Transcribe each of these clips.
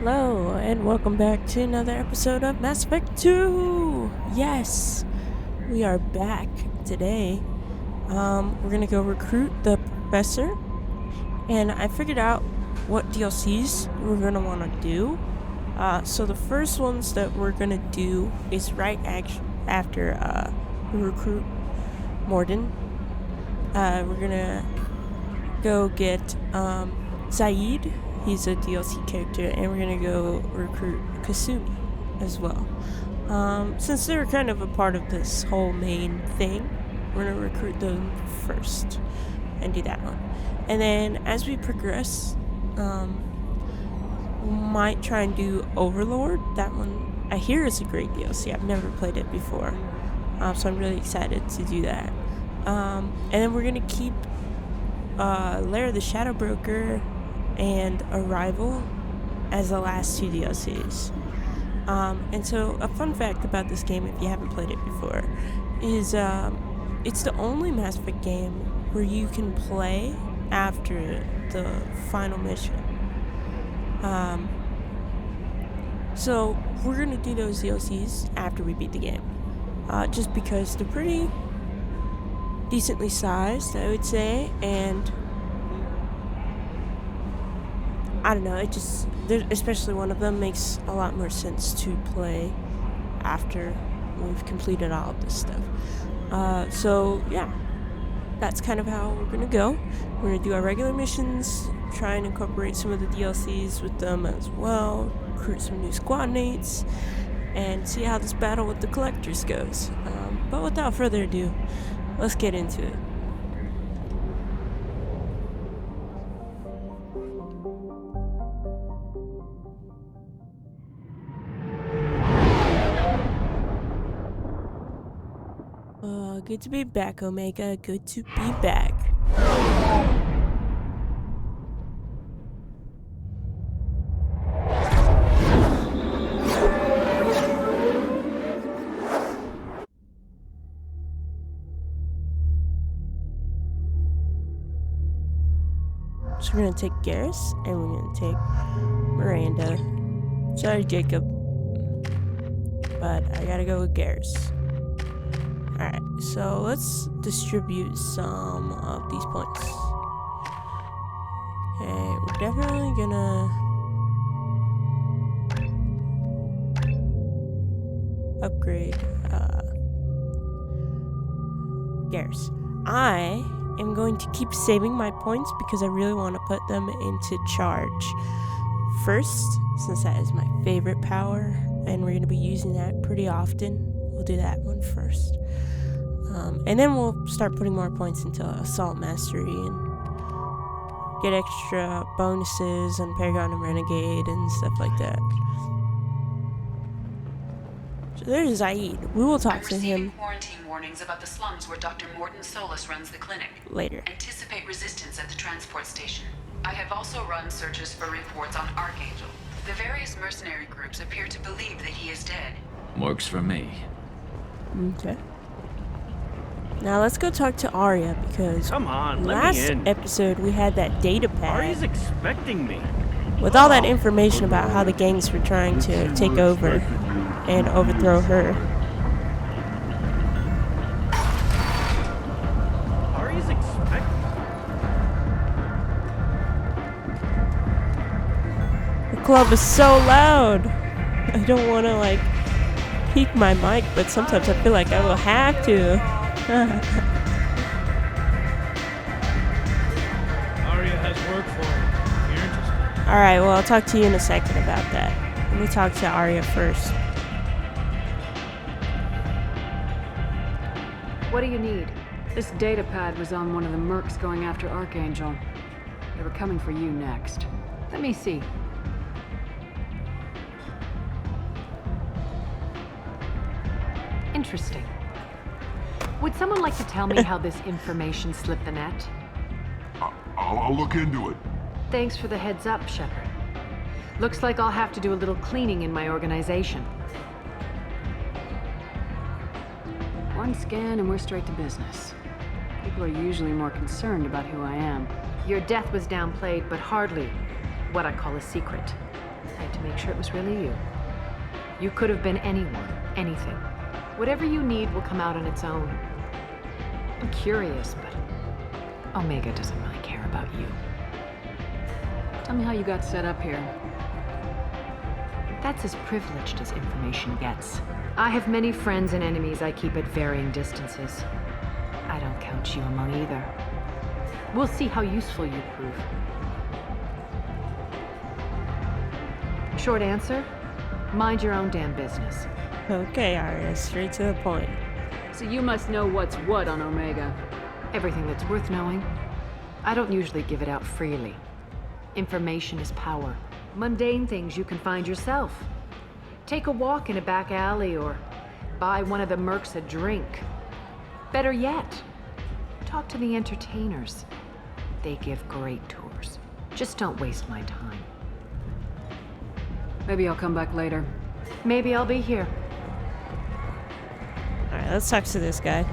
Hello, and welcome back to another episode of Mass Effect 2! Yes, we are back today. We're gonna go recruit the Professor, and I figured out what DLCs we're gonna want to do. So the first ones that we're gonna do is right after we recruit Mordin. We're gonna go get Zaid. He's a DLC character, and we're gonna go recruit Kasumi as well. Since they're kind of a part of this whole main thing, we're gonna recruit them first and do that one. And then as we progress, we might try and do Overlord. That one I hear is a great DLC. I've never played it before, so I'm really excited to do that. And then we're gonna keep Lair the Shadow Broker and Arrival as the last two DLCs. And so a fun fact about this game, if you haven't played it before, is it's the only Mass Effect game where you can play after the final mission. So we're gonna do those DLCs after we beat the game, just because they're pretty decently sized, I would say, and I don't know, especially one of them makes a lot more sense to play after we've completed all of this stuff. So yeah, that's kind of how we're gonna go. We're gonna do our regular missions, try and incorporate some of the DLCs with them as well, recruit some new squad mates, and see how this battle with the collectors goes. But without further ado, let's get into it. Good to be back, Omega. Good to be back. So we're gonna take Garrus, and we're gonna take Miranda. Sorry, Jacob, but I gotta go with Garrus. Alright, so let's distribute some of these points. Okay, we're definitely gonna upgrade Garrus. I am going to keep saving my points because I really want to put them into charge first, since that is my favorite power, and we're going to be using that pretty often. We'll do that one first. And then we'll start putting more points into Assault Mastery and get extra bonuses on Paragon and Renegade and stuff like that. So there's Zaid. We will talk to him. Quarantine warnings about the slums where Dr. Mordin Solus runs the clinic. Later. Anticipate resistance at the transport station. I have also run searches for reports on Archangel. The various mercenary groups appear to believe that he is dead. Works for me. Okay. Now let's go talk to Aria, because Come on, last let me in. episode we had that data pad Aria's expecting me. with all that information about how the gangs were trying to take over and overthrow her. Aria's expecting. The club is so loud. I don't want to peak my mic, but sometimes I feel like I will have to. Aria has work for her. You're interested. Alright, well, I'll talk to you in a second about that. Let me talk to Aria first. What do you need? This data pad was on one of the mercs going after Archangel. They were coming for you next. Let me see. Interesting. Would someone like to tell me how this information slipped the net? I'll look into it. Thanks for the heads up, Shepard. Looks like I'll have to do a little cleaning in my organization. One scan and we're straight to business. People are usually more concerned about who I am. Your death was downplayed, but hardly what I call a secret. I had to make sure it was really you. You could have been anyone, anything. Whatever you need will come out on its own. I'm curious, but Omega doesn't really care about you. Tell me how you got set up here. That's as privileged as information gets. I have many friends and enemies I keep at varying distances. I don't count you among either. We'll see how useful you prove. Short answer? Mind your own damn business. Okay, Aria, straight to the point. So you must know what's what on Omega. Everything that's worth knowing. I don't usually give it out freely. Information is power. Mundane things you can find yourself. Take a walk in a back alley or buy one of the mercs a drink. Better yet, talk to the entertainers. They give great tours. Just don't waste my time. Maybe I'll come back later. Maybe I'll be here. Alright, let's talk to this guy.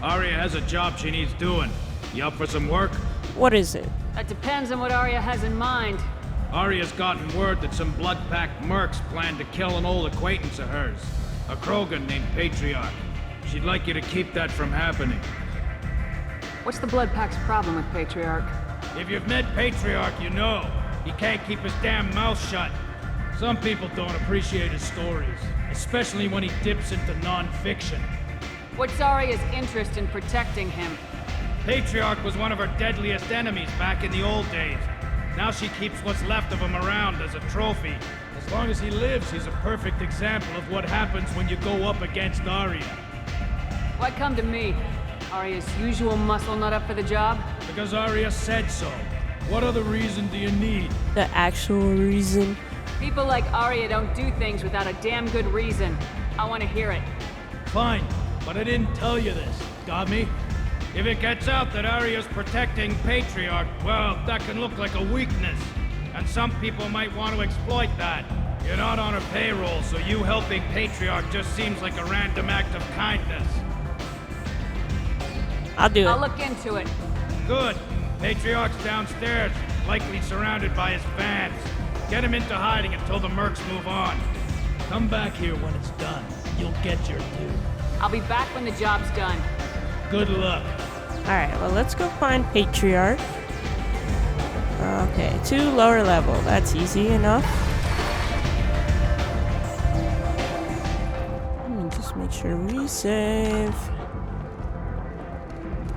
Aria has a job she needs doing. You up for some work? What is it? That depends on what Aria has in mind. Aria's gotten word that some blood-packed mercs plan to kill an old acquaintance of hers, a Krogan named Patriarch. She'd like you to keep that from happening. What's the Blood Pack's problem with Patriarch? If you've met Patriarch, you know. He can't keep his damn mouth shut. Some people don't appreciate his stories, especially when he dips into non-fiction. What's Aria's interest in protecting him? Patriarch was one of her deadliest enemies back in the old days. Now she keeps what's left of him around as a trophy. As long as he lives, he's a perfect example of what happens when you go up against Aria. Why come to me? Aria's usual muscle not up for the job? Because Aria said so. What other reason do you need? The actual reason? People like Aria don't do things without a damn good reason. I want to hear it. Fine, but I didn't tell you this. Got me? If it gets out that Aria's protecting Patriarch, well, that can look like a weakness. And some people might want to exploit that. You're not on her payroll, so you helping Patriarch just seems like a random act of kindness. I'll do it. I'll look into it. Good. Patriarch's downstairs, likely surrounded by his fans. Get him into hiding until the mercs move on. Come back here when it's done. You'll get your due. I'll be back when the job's done. Good luck. Alright, well, let's go find Patriarch. Okay, 2 lower level. That's easy enough. Just make sure we save.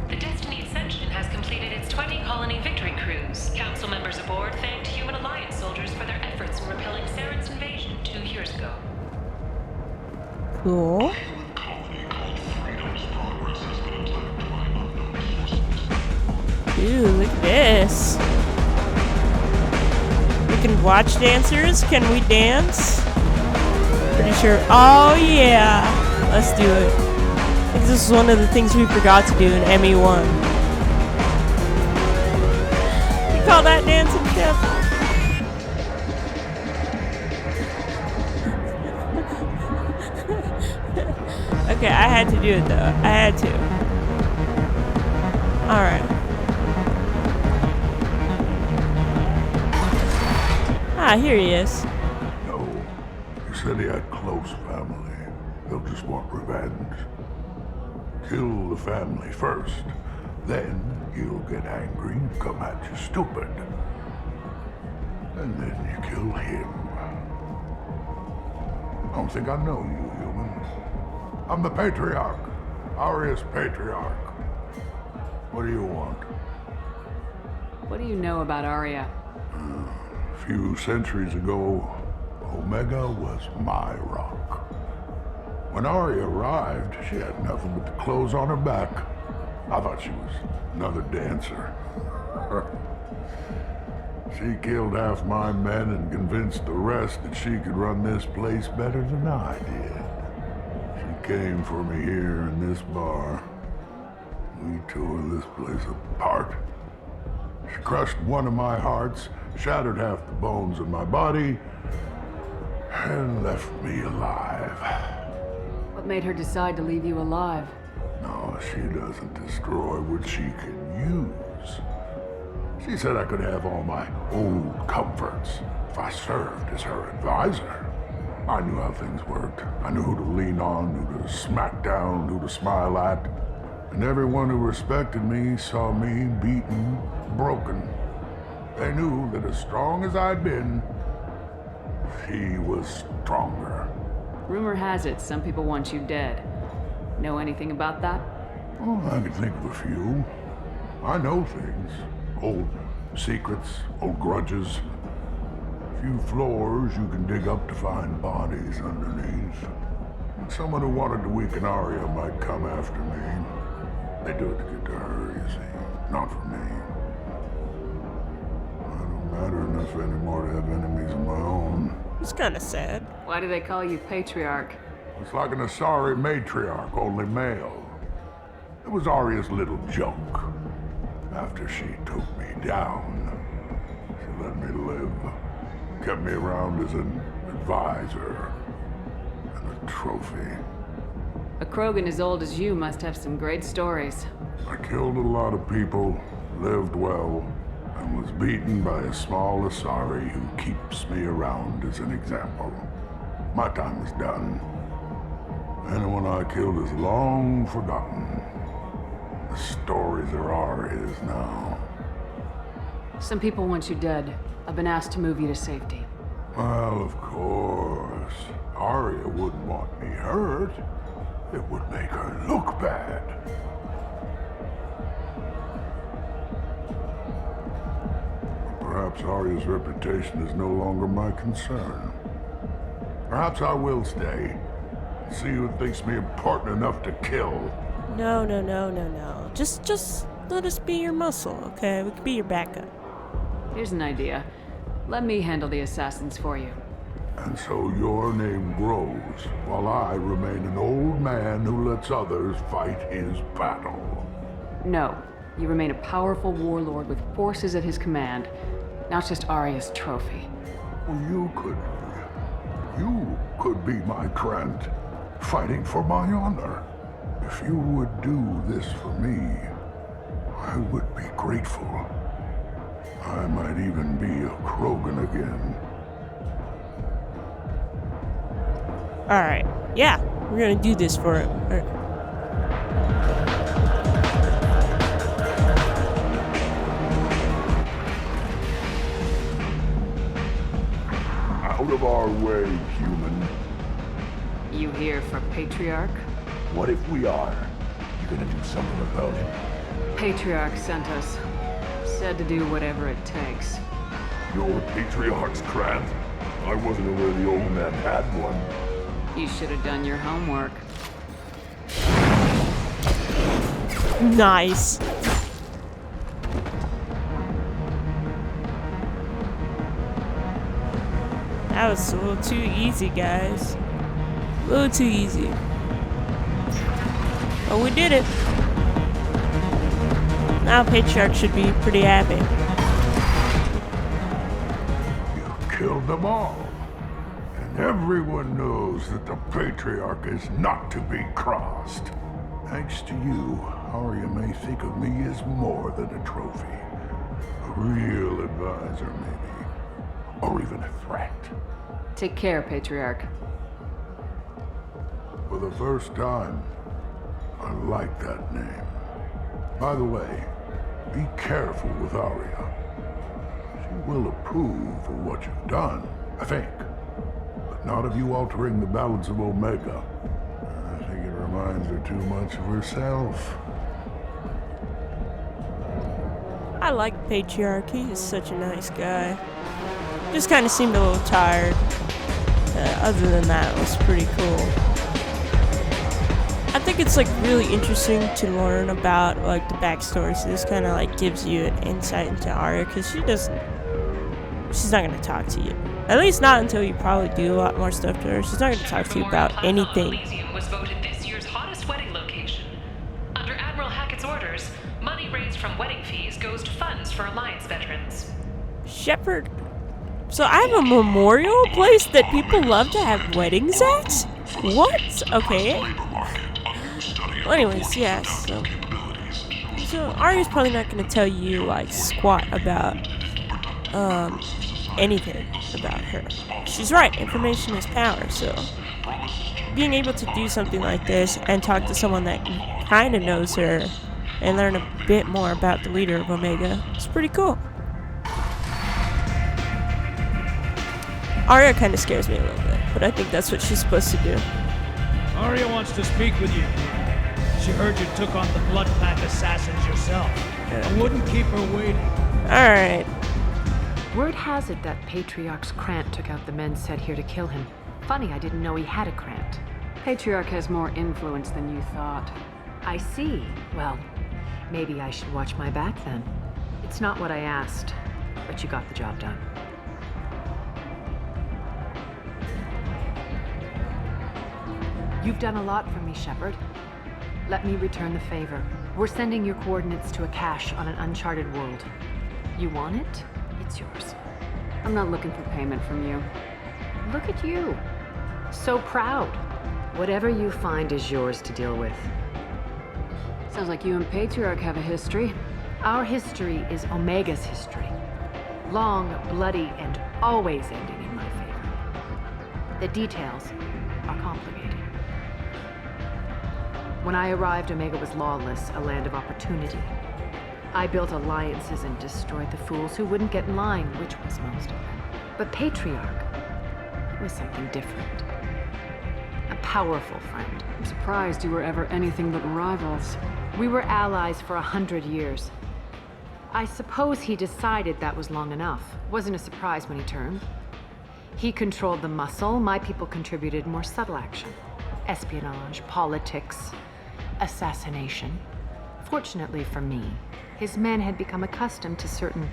The Destiny Ascension has completed its 20-colony victory cruise. Council members aboard thanked Human Alliance soldiers for their efforts in repelling Saren's invasion 2 years ago. Cool. Ooh, look at this. We can watch dancers. Can we dance? Pretty sure. Oh, yeah. Let's do it. I think this is one of the things we forgot to do in ME1. You call that dancing, Shep? Okay, I had to do it, though. I had to. Alright. Ah, here he is. No. He said he had close family. He'll just want revenge. Kill the family first. Then he'll get angry and come at you stupid. And then you kill him. I don't think I know you, human. I'm the Patriarch. Aria's Patriarch. What do you want? What do you know about Aria? A few centuries ago, Omega was my rock. When Aria arrived, she had nothing but the clothes on her back. I thought she was another dancer. She killed half my men and convinced the rest that she could run this place better than I did. She came for me here in this bar. We tore this place apart. She crushed one of my hearts, shattered half the bones in my body, and left me alive. What made her decide to leave you alive? No, she doesn't destroy what she can use. She said I could have all my old comforts, if I served as her advisor. I knew how things worked. I knew who to lean on, who to smack down, who to smile at. And everyone who respected me saw me beaten, broken. They knew that as strong as I'd been, he was stronger. Rumor has it some people want you dead. Know anything about that? Oh, I can think of a few. I know things. Old secrets, old grudges. A few floors you can dig up to find bodies underneath. And someone who wanted to weaken Aria might come after me. They do it to get to her, you see. Not for me. I don't matter enough anymore to have enemies of my own. It's kind of sad. Why do they call you Patriarch? It's like an Asari matriarch, only male. It was Aria's little joke. After she took me down, she let me live. Kept me around as an advisor and a trophy. A Krogan as old as you must have some great stories. I killed a lot of people, lived well, and was beaten by a small Asari who keeps me around as an example. My time is done. Anyone I killed is long forgotten. The stories are Aria's now. Some people want you dead. I've been asked to move you to safety. Well, of course. Aria wouldn't want me hurt. It would make her look bad. Perhaps Aria's reputation is no longer my concern. Perhaps I will stay. See who thinks me important enough to kill. No. Just let us be your muscle, okay? We could be your backup. Here's an idea. Let me handle the assassins for you. And so your name grows, while I remain an old man who lets others fight his battle. No. You remain a powerful warlord with forces at his command, not just Aria's trophy. Well, you could be my Trent, fighting for my honor. If you would do this for me, I would be grateful. I might even be a Krogan again. Alright. Yeah, we're gonna do this for him. Alright. Out of our way, human. You here for Patriarch? What if we are? You gonna do something about it? Patriarch sent us. Said to do whatever it takes. Your Patriarch's Grant? I wasn't aware the old man had one. You should have done your homework. Nice. That was a little too easy, guys. A little too easy. But we did it. Now Patriarch should be pretty happy. You killed them all. And everyone knows that the Patriarch is not to be crossed. Thanks to you, Aria may think of me as more than a trophy. A real advisor, maybe. Or even a threat. Take care, Patriarch. For the first time, I like that name. By the way, be careful with Aria. She will approve of what you've done, I think. But not of you altering the balance of Omega. I think it reminds her too much of herself. I like Patriarch. He is such a nice guy. Just kind of seemed a little tired. Other than that, it was pretty cool. I think it's like really interesting to learn about like the backstory. So this kind of like gives you an insight into Aria, because she's not gonna talk to you. At least not until you probably do a lot more stuff to her. She's not gonna talk to you about anything. Elysium was voted this year's hottest wedding location. Under Admiral Hackett's orders, money raised from wedding fees goes to funds for Alliance veterans. Shepard. So I have a memorial place that people love to have weddings at? What? Okay. Well, anyways, yeah, so Aria's probably not gonna tell you like squat about anything. about her. She's right, information is power, so being able to do something like this and talk to someone that kind of knows her and learn a bit more about the leader of Omega is pretty cool. Aria kind of scares me a little bit, but I think that's what she's supposed to do. Aria wants to speak with you. She heard you took on the Blood Pack assassins yourself. I wouldn't keep her waiting. Alright. Word has it that Patriarch's Krant took out the men set here to kill him. Funny, I didn't know he had a Krant. Patriarch has more influence than you thought. I see. Well, maybe I should watch my back then. It's not what I asked, but you got the job done. You've done a lot for me, Shepard. Let me return the favor. We're sending your coordinates to a cache on an uncharted world. You want it? It's yours. I'm not looking for payment from you. Look at you. So proud. Whatever you find is yours to deal with. Sounds like you and Patriarch have a history. Our history is Omega's history. Long, bloody, and always ending in my favor. The details are complicated. When I arrived, Omega was lawless, a land of opportunity. I built alliances and destroyed the fools who wouldn't get in line, which was most of them. But Patriarch, it was something different. A powerful friend. I'm surprised you were ever anything but rivals. We were allies for 100 years. I suppose he decided that was long enough. Wasn't a surprise when he turned. He controlled the muscle, my people contributed more subtle action. Espionage, politics, assassination. Fortunately for me, his men had become accustomed to certain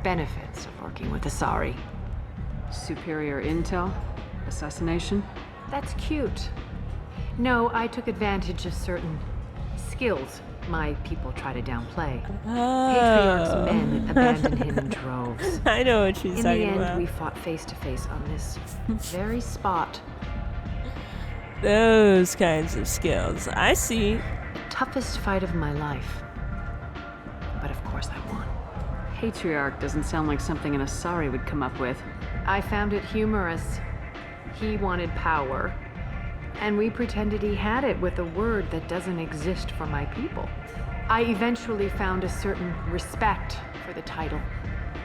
benefits of working with Asari. Superior intel? Assassination? That's cute. No, I took advantage of certain skills my people try to downplay. Patriarch's men abandoned him in droves. I know what she's talking about. In the end, we fought face to face on this very spot. Those kinds of skills. I see. Toughest fight of my life. But of course I won. Patriarch doesn't sound like something an Asari would come up with. I found it humorous. He wanted power, and we pretended he had it with a word that doesn't exist for my people. I eventually found a certain respect for the title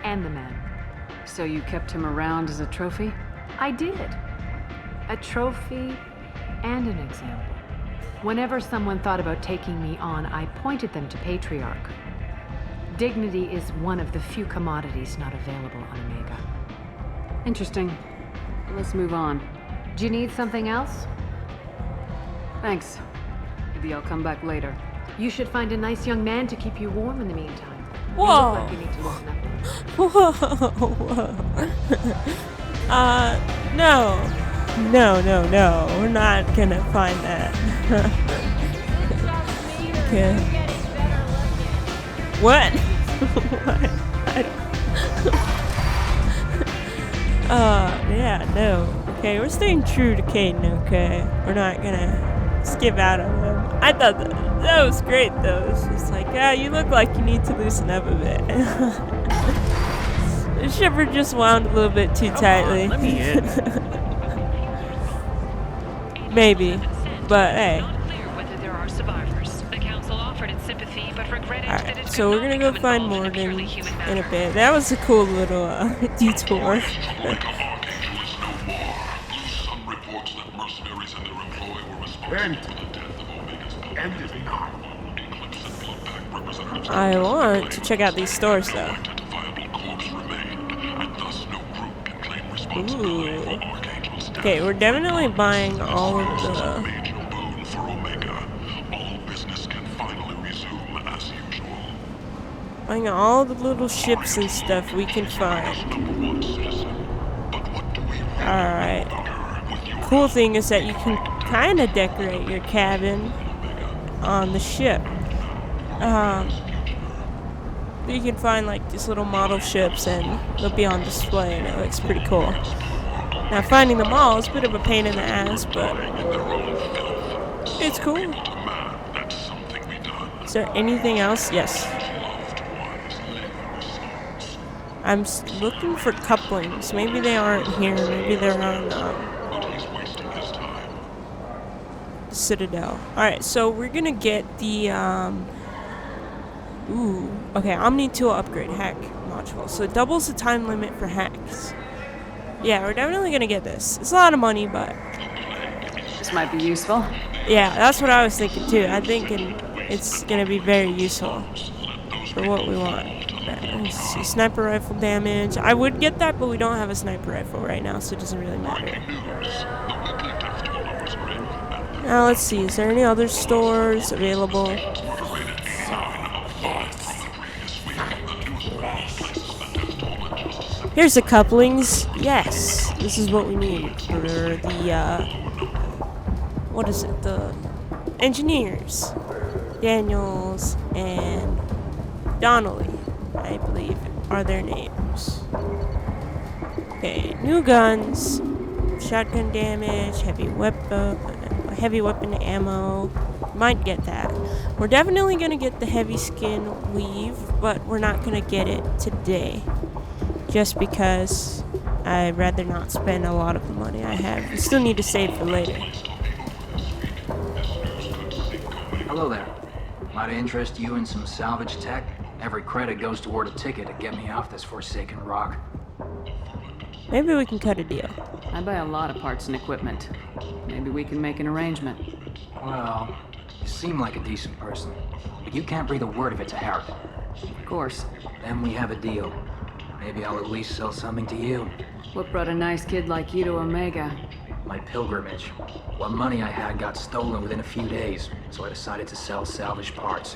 and the man. So you kept him around as a trophy? I did. A trophy and an example. Whenever someone thought about taking me on, I pointed them to Patriarch. Dignity is one of the few commodities not available on Omega. Interesting. Let's move on. Do you need something else? Thanks. Maybe I'll come back later. You should find a nice young man to keep you warm in the meantime. Whoa. You look like you need to loosen up. Whoa. No. No. We're not gonna find that. Okay. What? What? Yeah, no. Okay, we're staying true to Caden, okay? We're not gonna skip out on him. I thought that was great, though. It's just like, you look like you need to loosen up a bit. The Shepard just wound a little bit too tightly. Let me in. Maybe, but hey. Alright, so we're gonna go find Mordin in a bit. That was a cool little detour. I want to check out these stores though. Ooh. Okay, we're definitely buying all of the... Buying all the little ships and stuff we can find. Alright. Cool thing is that you can kind of decorate your cabin on the ship. You can find like these little model ships and they'll be on display and it looks pretty cool. Now finding them all is a bit of a pain in the ass, but it's cool. Is there anything else? Yes. looking for couplings. Maybe they aren't here. Maybe they're on the Citadel. Alright, so we're gonna get the okay, ME2 upgrade hack module. So it doubles the time limit for hacks. Yeah, we're definitely gonna get this. It's a lot of money, but This might be useful. yeah, that's what I was thinking too. I think it's gonna be very useful for what we want. Let's see, sniper rifle damage. I would get that, but we don't have a sniper rifle right now, so it doesn't really matter. Now let's see, is there any other stores available? Here's the couplings. Yes, this is what we need for the what is it? The engineers, Daniels and Donnelly, I believe, are their names. Okay, new guns, shotgun damage, heavy weapon ammo. Might get that. We're definitely gonna get the heavy skin weave, but we're not gonna get it today. Just because I'd rather not spend a lot of the money I have. We still need to save for later. Hello there. Might I interest you in some salvage tech? Every credit goes toward a ticket to get me off this forsaken rock. Maybe we can cut a deal. I buy a lot of parts and equipment. Maybe we can make an arrangement. Well, you seem like a decent person, but you can't breathe a word of it to Harry. Of course. Then we have a deal. Maybe I'll at least sell something to you. What brought a nice kid like you to Omega? My pilgrimage. What money I had got stolen within a few days, so I decided to sell salvaged parts.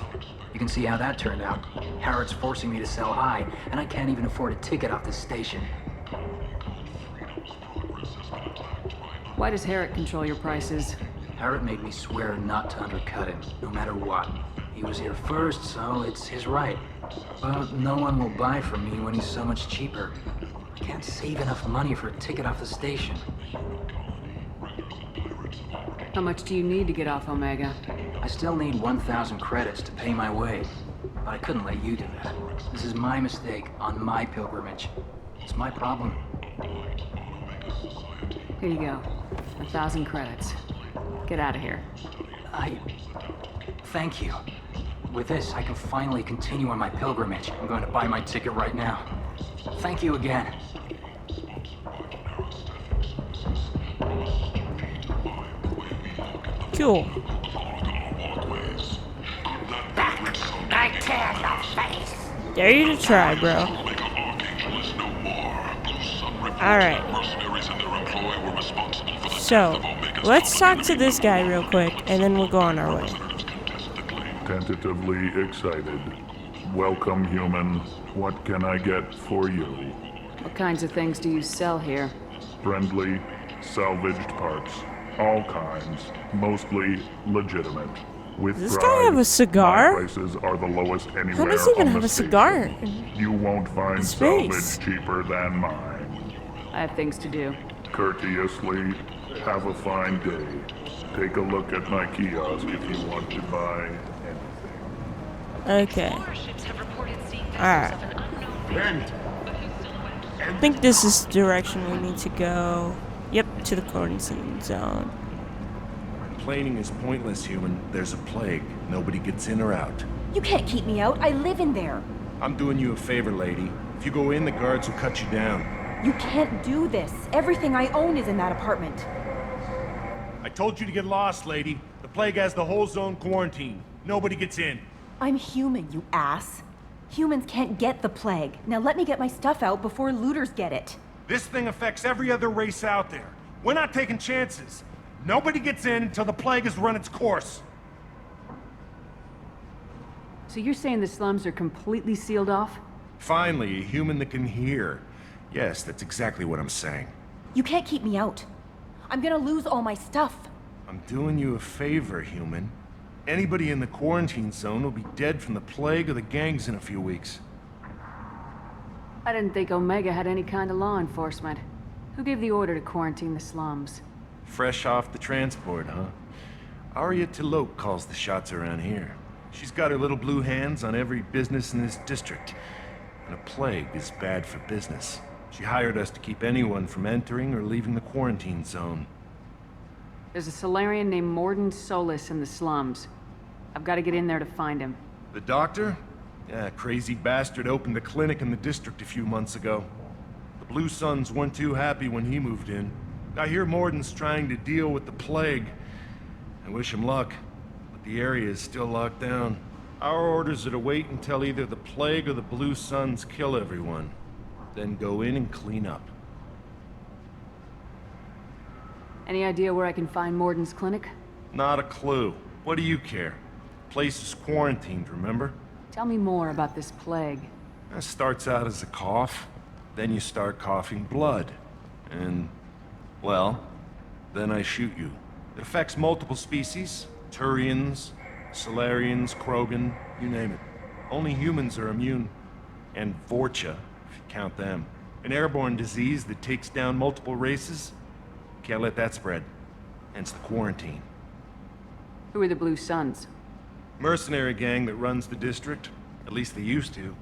You can see how that turned out. Harrod's forcing me to sell high, and I can't even afford a ticket off this station. Why does Herrick control your prices? Harrod made me swear not to undercut him, no matter what. He was here first, so it's his right. But no one will buy from me when he's so much cheaper. I can't save enough money for a ticket off the station. How much do you need to get off Omega? I still need 1,000 credits to pay my way. But I couldn't let you do that. This is my mistake on my pilgrimage. It's my problem. Here you go. 1,000 credits. Get out of here. Thank you. With this, I can finally continue on my pilgrimage. I'm going to buy my ticket right now. Thank you again. Cool. Dare you to try, bro. Alright. So, let's talk to this guy real quick, and then we'll go on our way. Tentatively excited. Welcome, human. What can I get for you? What kinds of things do you sell here? Friendly, salvaged parts. All kinds. Mostly legitimate. With Does this pride, guy have a cigar? my prices are the lowest anywhere. How does he even on have the a cigar? station. You won't find His salvage face. cheaper than mine. I have things to do. Courteously, have a fine day. Take a look at my kiosk if you want to buy anything. Okay. Warships have reported seeing Alright. vessels of an unknown fate. I think this is the direction we need to go. Yep, to the quarantine zone. Complaining is pointless, human. There's a plague. Nobody gets in or out. You can't keep me out. I live in there. I'm doing you a favor, lady. If you go in, the guards will cut you down. You can't do this. Everything I own is in that apartment. I told you to get lost, lady. The plague has the whole zone quarantined. Nobody gets in. I'm human, you ass. Humans can't get the plague. Now let me get my stuff out before looters get it. This thing affects every other race out there. We're not taking chances. Nobody gets in until the plague has run its course. So you're saying the slums are completely sealed off? Finally, a human that can hear. Yes, that's exactly what I'm saying. You can't keep me out. I'm gonna lose all my stuff. I'm doing you a favor, human. Anybody in the quarantine zone will be dead from the plague or the gangs in a few weeks. I didn't think Omega had any kind of law enforcement. Who gave the order to quarantine the slums? Fresh off the transport, huh? Aria calls the shots around here. She's got her little blue hands on every business in this district. and a plague is bad for business. She hired us to keep anyone from entering or leaving the quarantine zone. There's a Solarian named Mordin Solus in the slums. I've got to get in there to find him. The doctor? Yeah, crazy bastard opened a clinic in the district a few months ago. The Blue Suns weren't too happy when he moved in. I hear Mordin's trying to deal with the plague. I wish him luck, but the area is still locked down. Our orders are to wait until either the plague or the Blue Suns kill everyone. Then go in and clean up. Any idea where I can find Mordin's clinic? Not a clue. What do you care? The place is quarantined, remember? Tell me more about this plague. It starts out as a cough, then you start coughing blood. And, well, then I shoot you. It affects multiple species. Turians, Solarians, Krogan, you name it. Only humans are immune. And Vorcha, if you count them. An airborne disease that takes down multiple races. Can't let that spread. Hence the quarantine. Who are the Blue Suns? Mercenary gang that runs the district. At least they used to.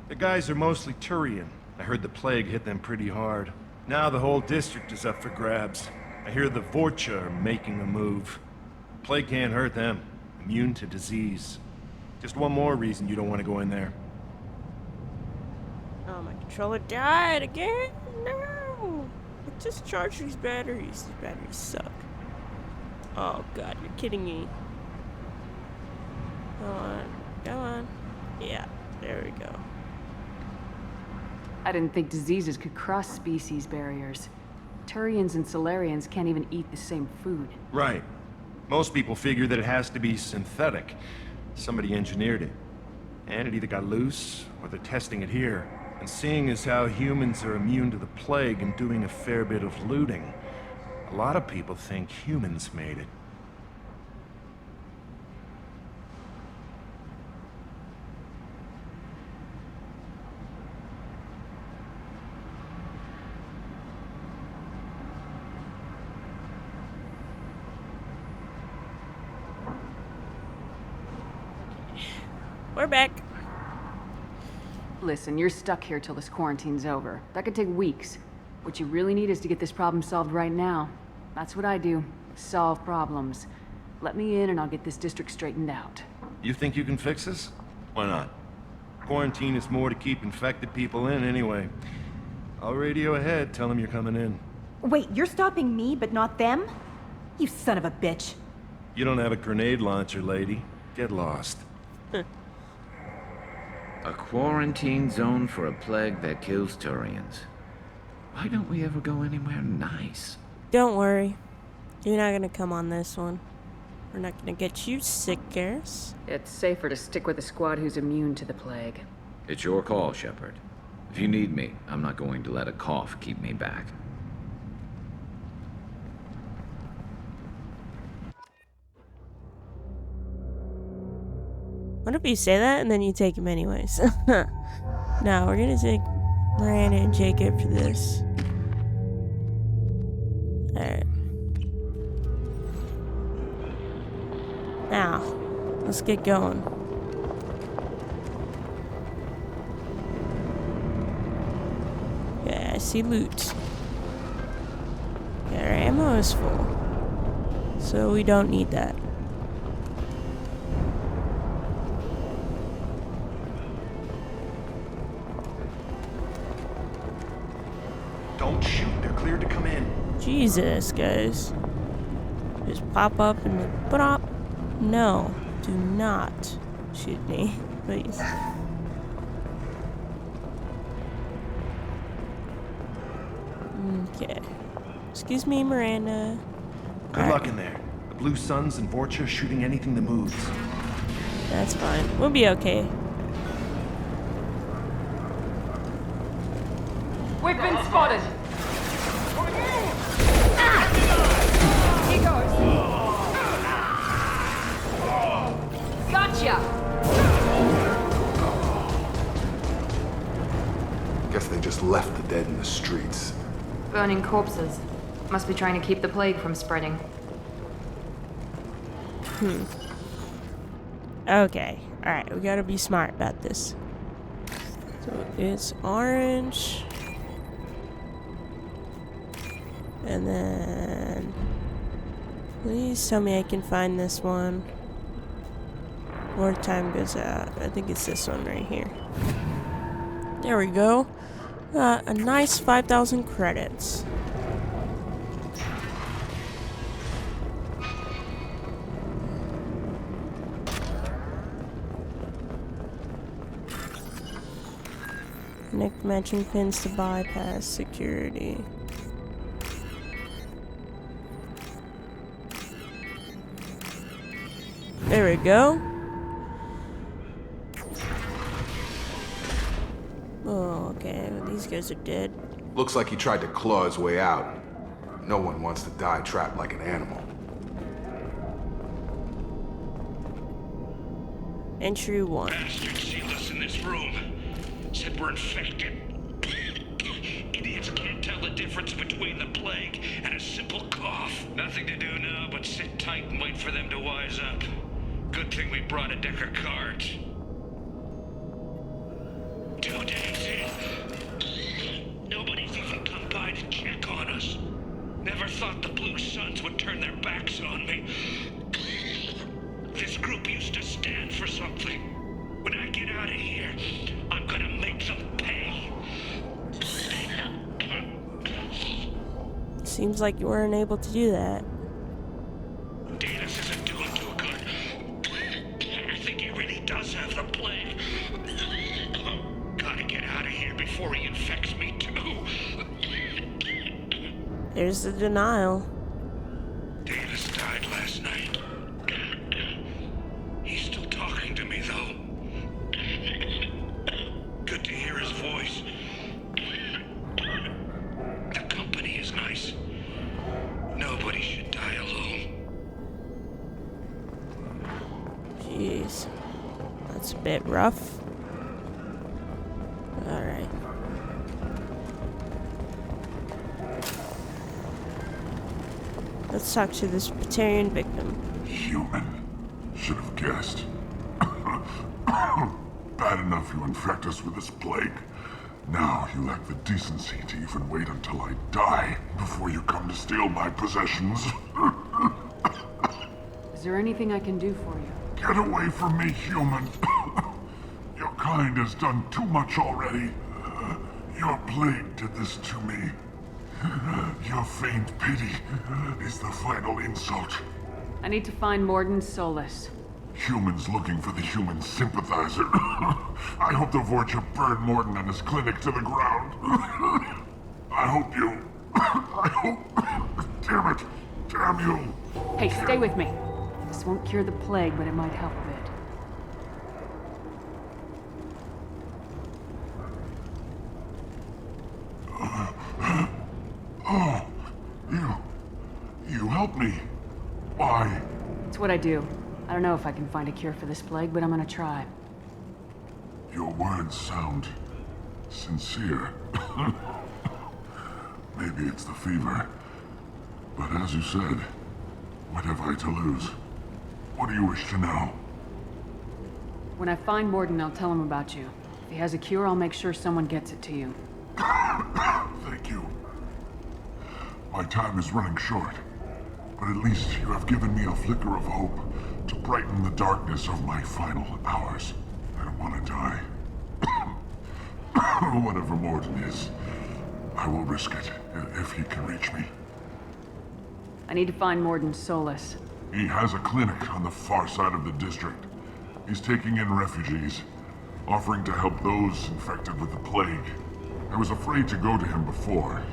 The guys are mostly Turian. I heard the plague hit them pretty hard. Now the whole district is up for grabs. I hear the Vorcha are making a move. Plague can't hurt them. Immune to disease. Just one more reason you don't want to go in there. Oh, my controller died again? No! Just charge these batteries. These batteries suck. Oh god, you're kidding me. Come on. Come on. Yeah, there we go. I didn't think diseases could cross species barriers. Turians and Solarians can't even eat the same food. Right. Most people figure that it has to be synthetic. Somebody engineered it. And it either got loose, or they're testing it here. And seeing as how humans are immune to the plague and doing a fair bit of looting, a lot of people think humans made it. We're back. Listen, you're stuck here till this quarantine's over. That could take weeks. What you really need is to get this problem solved right now. That's what I do. Solve problems. Let me in and I'll get this district straightened out. You think you can fix this? Why not? Quarantine is more to keep infected people in anyway. I'll radio ahead, tell them you're coming in. Wait, you're stopping me, but not them? You son of a bitch. You don't have a grenade launcher, lady. Get lost. A quarantine zone for a plague that kills Turians. Why don't we ever go anywhere nice? Don't worry. You're not gonna come on this one. We're not gonna get you sick, Garrus. It's safer to stick with a squad who's immune to the plague. It's your call, Shepard. If you need me, I'm not going to let a cough keep me back. What if you say that and then you take him anyways? No, we're gonna take Miranda and Jacob for this. Alright. Now, let's get going. Yeah, I see loot. Yeah, our ammo is full. So we don't need that. Don't shoot, they're cleared to come in. Jesus, guys. Just pop up and pop. No, do not shoot me, please. Okay. Excuse me, Miranda. Good luck in there. The Blue Suns and Vorcha shooting anything that moves. That's fine. We'll be okay. We've been spotted! He goes! Gotcha! Guess they just left the dead in the streets. Burning corpses. Must be trying to keep the plague from spreading. Okay. Alright, we gotta be smart about this. So it's orange. And then... Please tell me I can find this one. More time goes out. I think it's this one right here. There we go. A nice 5,000 credits. Connect matching pins to bypass security. There we go. Oh, okay. These guys are dead. Looks like he tried to claw his way out. No one wants to die trapped like an animal. Entry 1. Bastards sealed us in this room. Said we're infected. Idiots can't tell the difference between the plague and a simple cough. Nothing to do now but sit tight and wait for them to wise up. Good thing we brought a deck of cards. 2 days in. Nobody's even come by to check on us. Never thought the Blue Suns would turn their backs on me. This group used to stand for something. When I get out of here, I'm gonna make them pay. Seems like you weren't able to do that. Davis isn't doing too good. I think he really does have the plague. Gotta get out of here before he infects me too. There's the denial. Davis died last night. He's still talking to me though. Good to hear his voice. The company is nice. Nobody should die alone. Jeez. That's a bit rough. Alright. Let's talk to this Patarian victim. Human. Should have guessed. Bad enough you infect us with this plague. Now you lack the decency to even wait until I die before you come to steal my possessions. Is there anything I can do for you? Get away from me, human. Your kind has done too much already. Your plague did this to me. Your faint pity is the final insult. I need to find Mordin Solus. Humans looking for the human sympathizer. I hope the Vorcha burn Mordin and his clinic to the ground. I hope... Damn it! Damn you! Hey, stay with me. This won't cure the plague, but it might help a bit. Oh, you helped me. Why? It's what I do. I don't know if I can find a cure for this plague, but I'm gonna try. Your words sound sincere. Maybe it's the fever. But as you said, what have I to lose? What do you wish to know? When I find Mordin, I'll tell him about you. If he has a cure, I'll make sure someone gets it to you. Thank you. My time is running short, but at least you have given me a flicker of hope to brighten the darkness of my final hours. I don't want to die. Whatever Mordin is, I will risk it if he can reach me. I need to find Mordin Solus. He has a clinic on the far side of the district. He's taking in refugees, offering to help those infected with the plague. I was afraid to go to him before.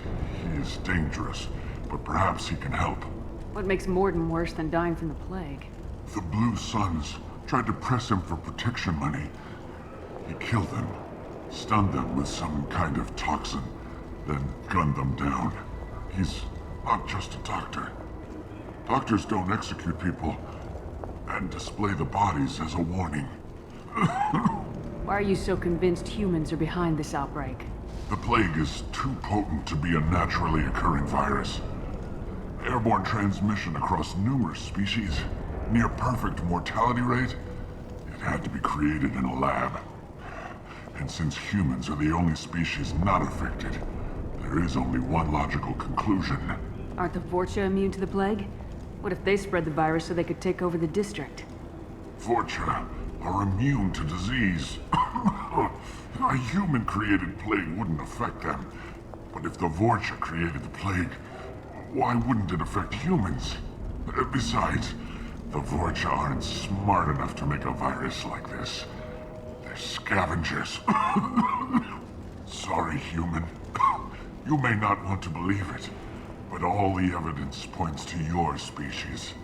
He is dangerous, but perhaps he can help. What makes Mordin worse than dying from the plague? The Blue Suns tried to press him for protection money. He killed them, stunned them with some kind of toxin, then gunned them down. He's not just a doctor. Doctors don't execute people and display the bodies as a warning. Why are you so convinced humans are behind this outbreak? The plague is too potent to be a naturally occurring virus. Airborne transmission across numerous species, near perfect mortality rate. It had to be created in a lab. And since humans are the only species not affected, there is only one logical conclusion. Aren't the Vorcha immune to the plague? What if they spread the virus so they could take over the district? Vorcha are immune to disease. A human-created plague wouldn't affect them. But if the Vorcha created the plague, why wouldn't it affect humans? Besides, the Vorcha aren't smart enough to make a virus like this. They're scavengers. Sorry, human. You may not want to believe it, but all the evidence points to your species.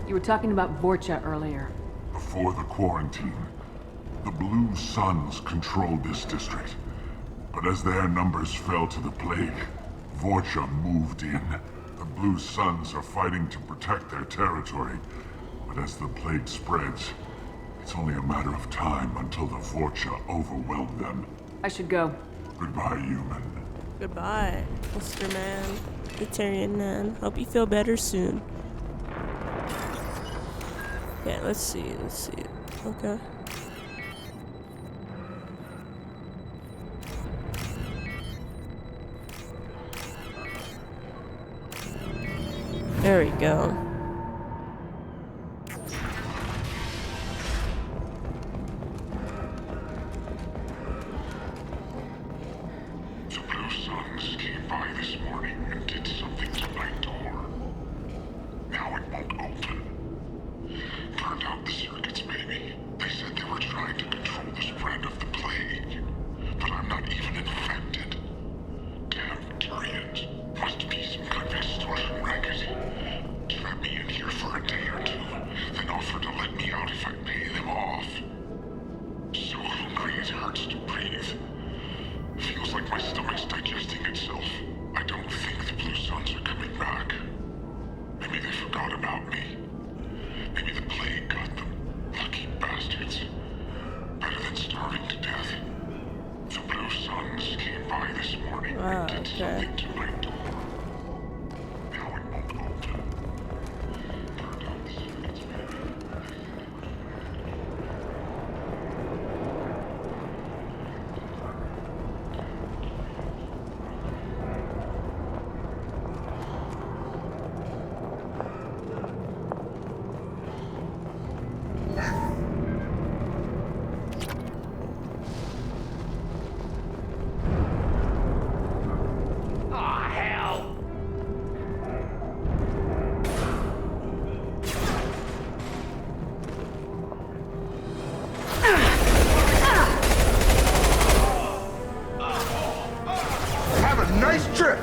You were talking about Vorcha earlier. Before the quarantine, the Blue Suns controlled this district. But as their numbers fell to the plague, Vorcha moved in. The Blue Suns are fighting to protect their territory. But as the plague spreads, it's only a matter of time until the Vorcha overwhelm them. I should go. Goodbye, human. Goodbye, Mr. Man. Vegetarian man. Hope you feel better soon. Yeah, let's see. Okay. There we go. The Blue Suns came by this morning and did something to my door. Now it won't open. Turned out the circuits, maybe. They said they were trying to control the spread of the plague. But I'm not even infected. Damn Turians. Must be some kind of extortion racket. Trap me in here for a day or two, then offer to let me out if I pay them off. So hungry it hurts to breathe. Feels like my stomach's digesting itself. I don't think the Blue Suns are coming back. Maybe they forgot about me. Maybe the plague got them. Lucky bastards. Better than starving to death. The Blue Suns came by this morning and did something to my door. Now it won't open. Turned out the circuits, maybe. Have a nice trip!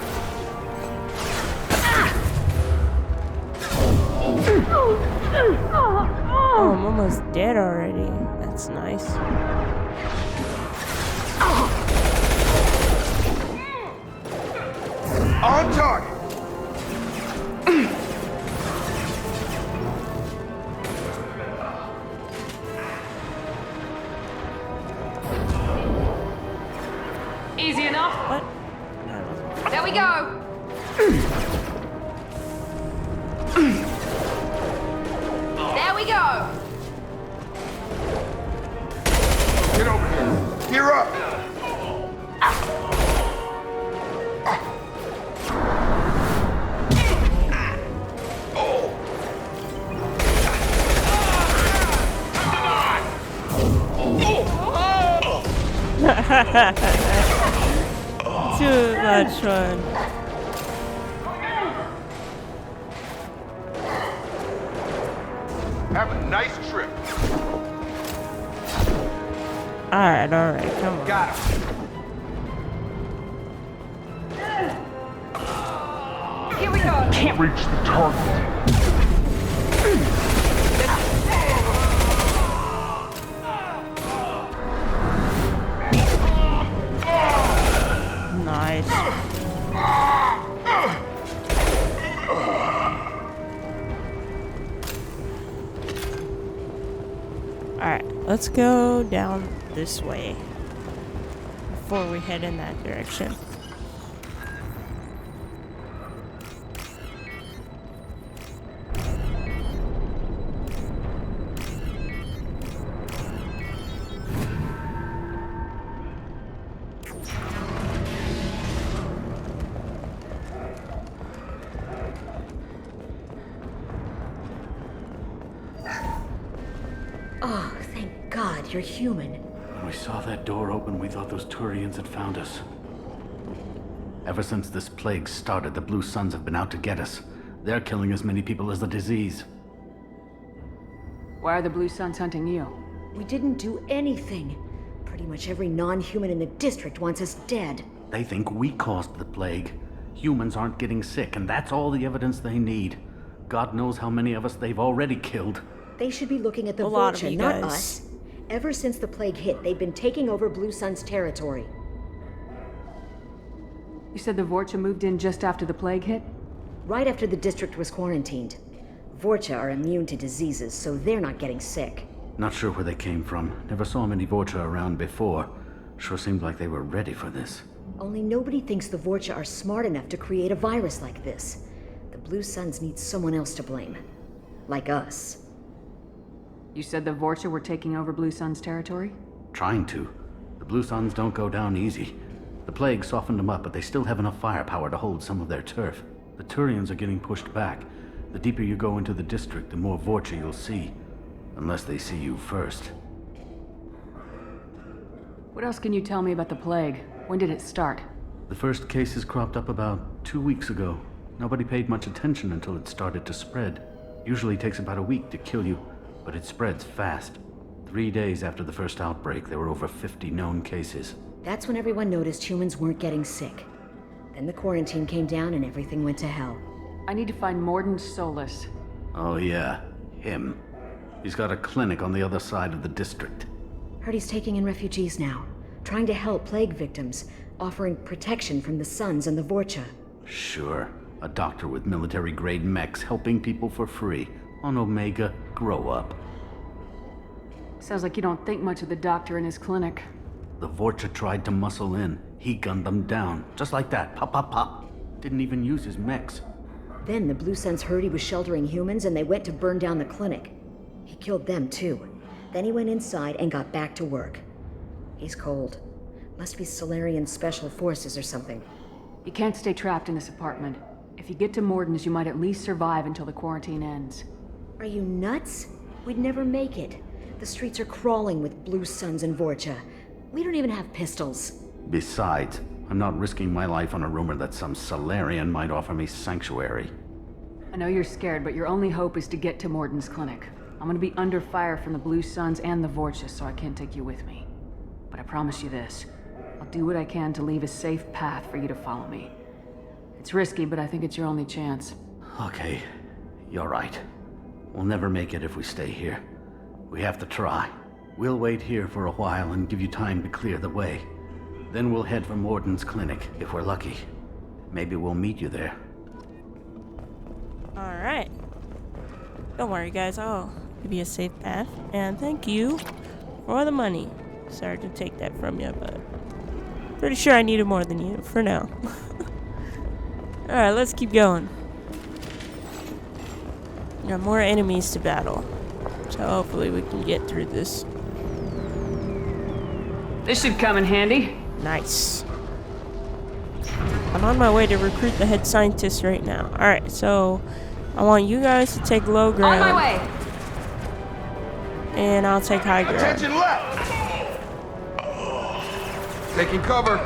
Oh, I'm almost dead already. That's nice. On target! Easy enough. What? There we go. There we go. Get over here! Gear up! Too much fun. Have a nice trip! Alright, come on. Got him! Here we go. Can't reach the target. Nice. Alright, let's go down this way before we head in that direction. Oh, thank God you're human. When we saw that door open, we thought those Turians had found us. Ever since this plague started, the Blue Suns have been out to get us. They're killing as many people as the disease. Why are the Blue Suns hunting you? We didn't do anything. Pretty much every non-human in the district wants us dead. They think we caused the plague. Humans aren't getting sick, and that's all the evidence they need. God knows how many of us they've already killed. They should be looking at the Vorcha, not us. Ever since the plague hit, they've been taking over Blue Sun's territory. You said the Vorcha moved in just after the plague hit? Right after the district was quarantined. Vorcha are immune to diseases, so they're not getting sick. Not sure where they came from. Never saw many Vorcha around before. Sure seemed like they were ready for this. Only nobody thinks the Vorcha are smart enough to create a virus like this. The Blue Suns need someone else to blame. Like us. You said the Vorcha were taking over Blue Sun's territory? Trying to. The Blue Suns don't go down easy. The plague softened them up, but they still have enough firepower to hold some of their turf. The Turians are getting pushed back. The deeper you go into the district, the more Vorcha you'll see. Unless they see you first. What else can you tell me about the plague? When did it start? The first cases cropped up about 2 weeks ago. Nobody paid much attention until it started to spread. Usually takes about a week to kill you, but it spreads fast. 3 days after the first outbreak, there were over 50 known cases. That's when everyone noticed humans weren't getting sick. Then the quarantine came down and everything went to hell. I need to find Mordin Solus. Oh yeah, him. He's got a clinic on the other side of the district. Heard he's taking in refugees now, trying to help plague victims, offering protection from the Suns and the Vorcha. Sure. A doctor with military-grade mechs helping people for free. On Omega, grow up. Sounds like you don't think much of the doctor in his clinic. The Vorcha tried to muscle in. He gunned them down. Just like that. Pop, pop, pop. Didn't even use his mechs. Then the Blue Suns heard he was sheltering humans and they went to burn down the clinic. He killed them too. Then he went inside and got back to work. He's cold. Must be Solarian Special Forces or something. You can't stay trapped in this apartment. If you get to Mordin's, you might at least survive until the quarantine ends. Are you nuts? We'd never make it. The streets are crawling with Blue Suns and Vorcha. We don't even have pistols. Besides, I'm not risking my life on a rumor that some Solarian might offer me sanctuary. I know you're scared, but your only hope is to get to Mordin's clinic. I'm gonna be under fire from the Blue Suns and the Vorcha, so I can't take you with me. But I promise you this. I'll do what I can to leave a safe path for you to follow me. It's risky, but I think it's your only chance. Okay, you're right. We'll never make it if we stay here. We have to try. We'll wait here for a while and give you time to clear the way. Then we'll head for Mordin's clinic, if we're lucky. Maybe we'll meet you there. Alright. Don't worry, guys. I'll give you a safe path. And thank you for the money. Sorry to take that from you, but pretty sure I needed more than you for now. Alright, let's keep going. Got more enemies to battle. So hopefully we can get through this. This should come in handy. Nice. I'm on my way to recruit the head scientist right now. Alright, so I want you guys to take low ground. On my way! And I'll take high ground. Attention left! Taking cover.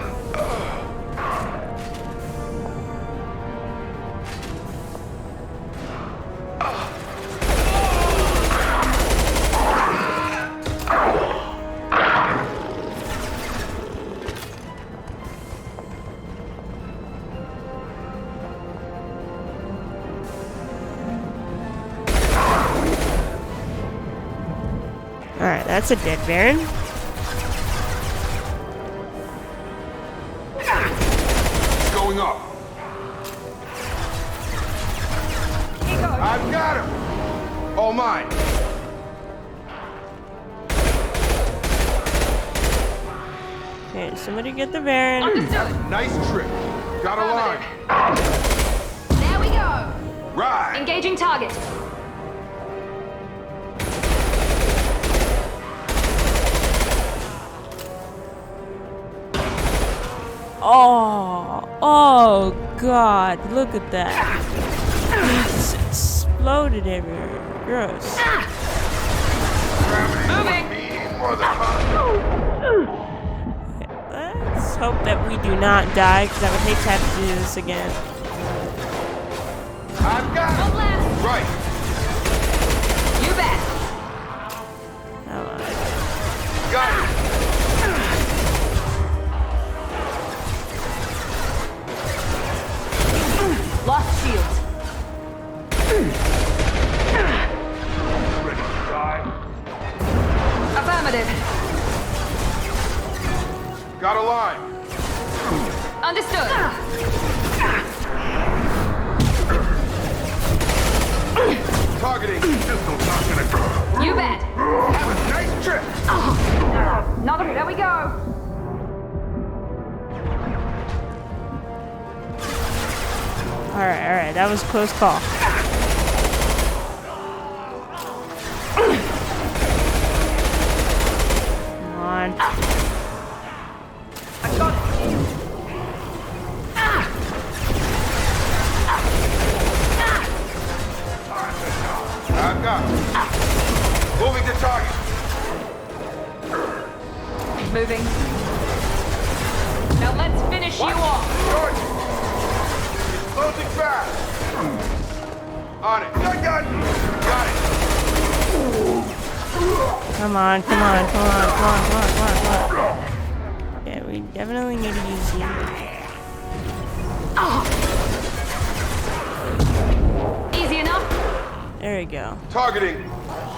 Alright, that's a dead Baron. Going up. I've got him. All mine. Okay, somebody get the Baron. Understood. Nice trick. Got a line. There we go. Right. Engaging target. Oh God, look at that. He just exploded everywhere. Gross. Moving! Let's hope that we do not die, because I would hate to have to do this again. I've got it! Right! You bet! Come on. Got it! Lost shields. Ready to die? Affirmative. Got a line. Understood. Targeting. Pistol's not gonna go. You bet. Have a nice trip. Another. There we go. Alright, that was a close call. Come on. I got it. I've got it. Moving to target. Moving. Now let's finish you off. George. Closing fast. On it. Gun. Got it. Come on. Yeah, we definitely need to use you. Easy enough. There we go. Targeting.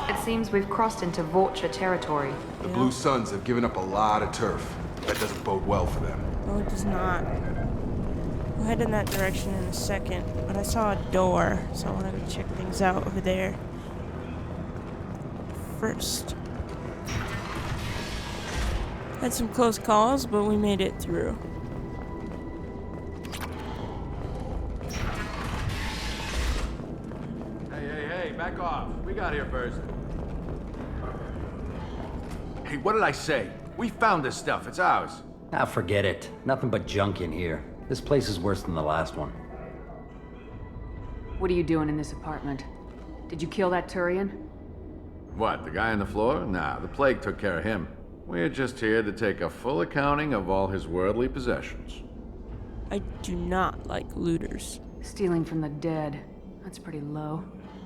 It seems we've crossed into Vulture territory. The Blue Suns have given up a lot of turf. That doesn't bode well for them. No, it does not. We'll head in that direction in a second, but I saw a door, so I want to go check things out over there first. Had some close calls, but we made it through. Hey, back off. We got here first. Hey, what did I say? We found this stuff. It's ours. Ah, forget it. Nothing but junk in here. This place is worse than the last one. What are you doing in this apartment? Did you kill that Turian? What, the guy on the floor? Nah, the plague took care of him. We're just here to take a full accounting of all his worldly possessions. I do not like looters. Stealing from the dead. That's pretty low.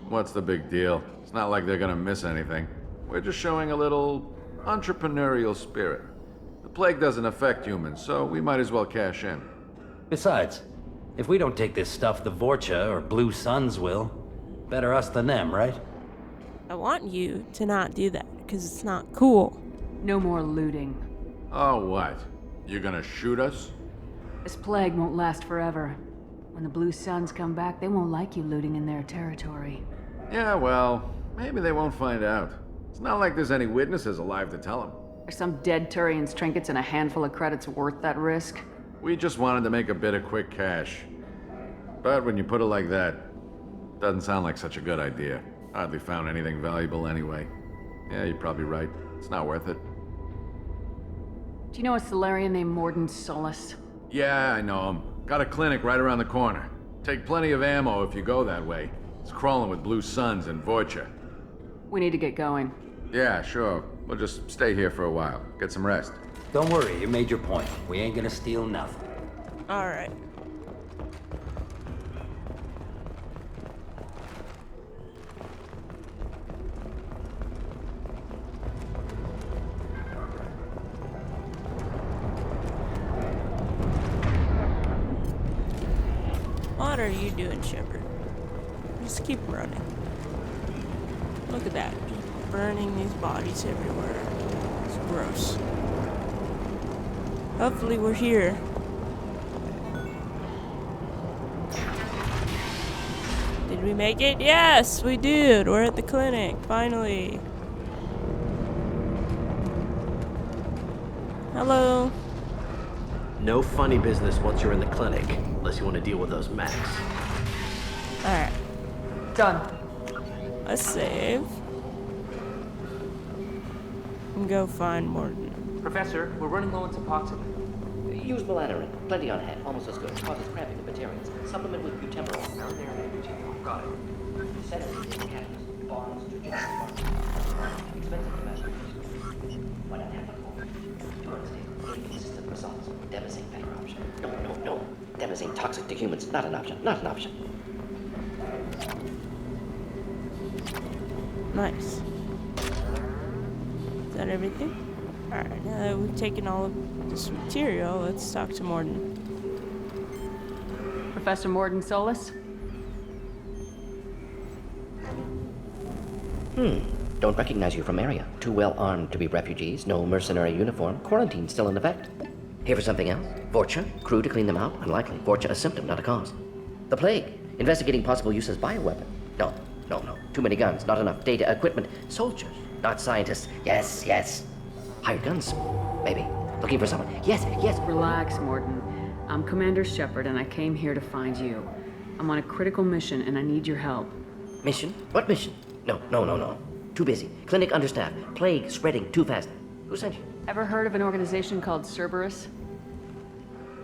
What's the big deal? It's not like they're gonna miss anything. We're just showing a little entrepreneurial spirit. The plague doesn't affect humans, so we might as well cash in. Besides, if we don't take this stuff, the Vulture or Blue Suns will. Better us than them, right? I want you to not do that, because it's not cool. No more looting. Oh, what? You gonna shoot us? This plague won't last forever. When the Blue Suns come back, they won't like you looting in their territory. Yeah, well, maybe they won't find out. It's not like there's any witnesses alive to tell them. Are some dead Turian's trinkets and a handful of credits worth that risk? We just wanted to make a bit of quick cash. But when you put it like that, doesn't sound like such a good idea. Hardly found anything valuable anyway. Yeah, you're probably right. It's not worth it. Do you know a Solarian named Mordin Solus? Yeah, I know him. Got a clinic right around the corner. Take plenty of ammo if you go that way. It's crawling with Blue Suns and Vulture. We need to get going. Yeah, sure. We'll just stay here for a while. Get some rest. Don't worry, you made your point. We ain't gonna steal nothing. Alright. What are you doing, Shepard? Just keep running. Look at that. Just burning these bodies everywhere. It's gross. Hopefully we're here. Did we make it? Yes, we did. We're at the clinic, finally. Hello. No funny business once you're in the clinic, unless you want to deal with those mechs. Alright. Done. A save. And go find Mordin. Professor, we're running low on suboxone. Use melatonin. Plenty on hand. Almost as good. Causes cramping the materials. Supplement with butemmerol. Down there, Got it. Sedative in cabinets. No. Demosine toxic to humans. Not an option. Not an option. Nice. Is that everything? Alright, now that we've taken all of this material, let's talk to Mordin. Professor Mordin Solus? Don't recognize you from Aria. Too well armed to be refugees. No mercenary uniform. Quarantine still in effect. Here for something else? Vorcha? Crew to clean them out? Unlikely. Vorcha a symptom, not a cause. The plague? Investigating possible use as bioweapon? No. Too many guns, not enough data, equipment. Soldiers, not scientists. Yes. Hired guns, maybe. Looking for someone. Yes. Relax, Mordin. I'm Commander Shepard, and I came here to find you. I'm on a critical mission, and I need your help. Mission? What mission? No. Too busy. Clinic understaffed. Plague spreading too fast. Who sent you? Ever heard of an organization called Cerberus?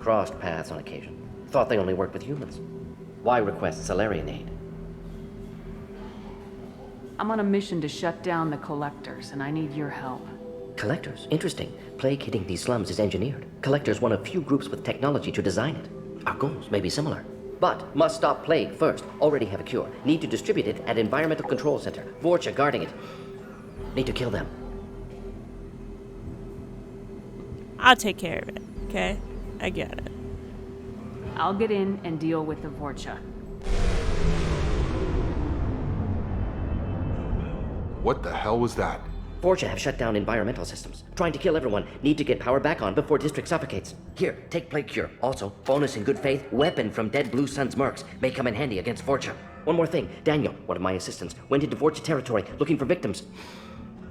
Crossed paths on occasion. Thought they only worked with humans. Why request Salarian aid? I'm on a mission to shut down the Collectors, and I need your help. Collectors? Interesting. Plague hitting these slums is engineered. Collectors one of few groups with technology to design it. Our goals may be similar. But must stop plague first. Already have a cure. Need to distribute it at Environmental Control Center. Vorcha guarding it. Need to kill them. I'll take care of it, okay? I get it. I'll get in and deal with the Vorcha. What the hell was that? Vorcha have shut down environmental systems. Trying to kill everyone. Need to get power back on before district suffocates. Here, take plague cure. Also, bonus in good faith, weapon from dead Blue Sun's mercs. May come in handy against Vorcha. One more thing. Daniel, one of my assistants, went into Vorcha territory looking for victims.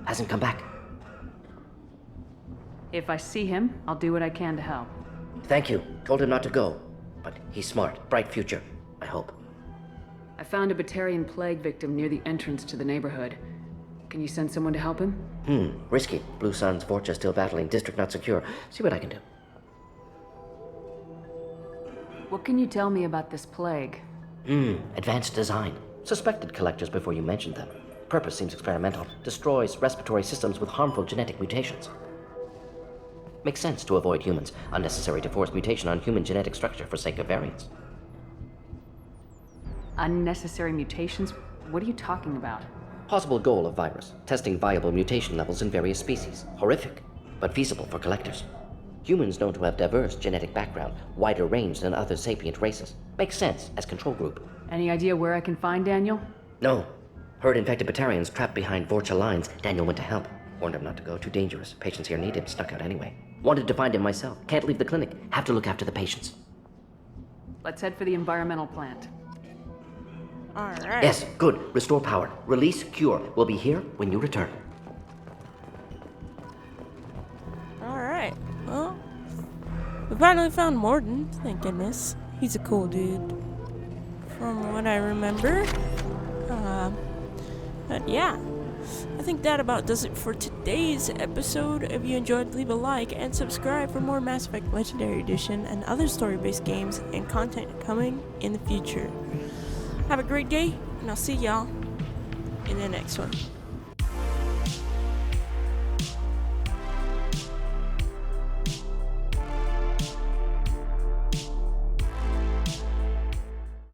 Hasn't come back. If I see him, I'll do what I can to help. Thank you. Told him not to go. But he's smart. Bright future. I hope. I found a Batarian plague victim near the entrance to the neighborhood. Can you send someone to help him? Risky. Blue Sun's Vorcha still battling. District not secure. See what I can do. What can you tell me about this plague? Advanced design. Suspected collectors before you mentioned them. Purpose seems experimental. Destroys respiratory systems with harmful genetic mutations. Makes sense to avoid humans. Unnecessary to force mutation on human genetic structure for sake of variants. Unnecessary mutations? What are you talking about? Possible goal of virus. Testing viable mutation levels in various species. Horrific, but feasible for collectors. Humans known to have diverse genetic background, wider range than other sapient races. Makes sense as control group. Any idea where I can find Daniel? No. Heard infected Batarians trapped behind Vorcha lines. Daniel went to help. Warned him not to go. Too dangerous. Patients here need him. Snuck out anyway. Wanted to find him myself. Can't leave the clinic. Have to look after the patients. Let's head for the environmental plant. Alright. Yes, good. Restore power. Release cure. We'll be here when you return. Alright. Well, we finally found Mordin. Thank goodness. He's a cool dude. From what I remember. But yeah. I think that about does it for today's episode. If you enjoyed, leave a like and subscribe for more Mass Effect Legendary Edition and other story-based games and content coming in the future. Have a great day, and I'll see y'all in the next one.